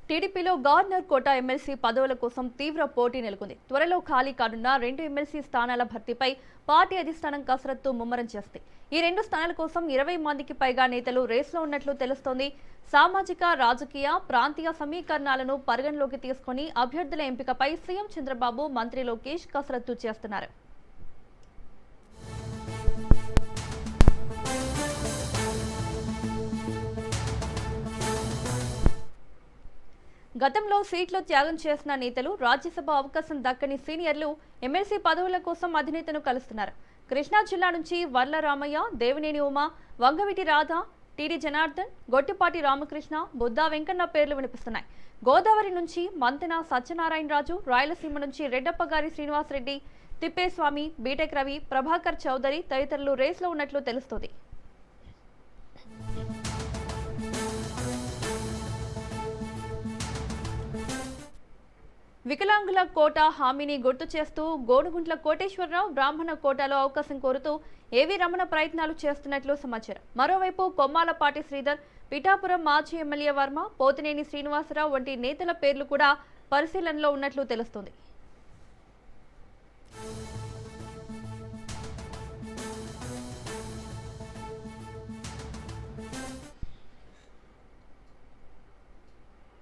టీడీపీలో governor quota MLC పదవుల కోసం తీవ్ర పోటీ నెలకొంది. త్వరలో ఖాళీ కానున్న 2 ఎమ్మెల్సీ స్థానాల భర్తీపై పార్టీ అధిష్టానం కసరత్తు ముమ్మరం చేస్తుంది. ఈ 2 స్థానాల కోసం 20 మందికి పైగా నేతలు రేసులో ఉన్నట్లు తెలుస్తోంది. సామాజిక, రాజకీయ, ప్రాంతీయ సమీకరణాలను పరిగణలోకి తీసుకుని అభ్యర్థుల ఎంపికపై సీఎం చంద్రబాబు, మంత్రి లోకేష్ కసరత్తు చేస్తున్నారు. గతంలో సీట్లు త్యాగం చేసిన నేతలు, రాజ్యసభ అవకాశం దక్కని సీనియర్లు ఎమ్మెల్సీ పదవుల కోసం అధినేతను కలుస్తున్నారు. కృష్ణా జిల్లా నుంచి వర్ల రామయ్య, దేవినేని ఉమా, వంగవీటి రాధ, టీడీ జనార్దన్, గొట్టిపాటి రామకృష్ణ, బుద్దా వెంకన్న పేర్లు వినిపిస్తున్నాయి. గోదావరి నుంచి మంతెన సత్యనారాయణరాజు, రాయలసీమ నుంచి రెడ్డప్పగారి శ్రీనివాసరెడ్డి, తిప్పేస్వామి, బీటెక్ రవి, ప్రభాకర్ చౌదరి తదితరులు రేసులో ఉన్నట్లు తెలుస్తోంది. వికలాంగుల కోటా హామీని గుర్తు చేస్తూ గోనుగుంట్ల కోటేశ్వరరావు బ్రాహ్మణ కోటాలో అవకాశం కోరుతూ ఏవీ రమణ ప్రయత్నాలు చేస్తున్నట్లు సమాచారం. మరోవైపు కొమ్మాలపాటి శ్రీధర్, పిఠాపురం మాజీ ఎమ్మెల్యే వర్మ, పోతినేని శ్రీనివాసరావు వంటి నేతల పేర్లు కూడా పరిశీలనలో ఉన్నట్లు తెలుస్తోంది.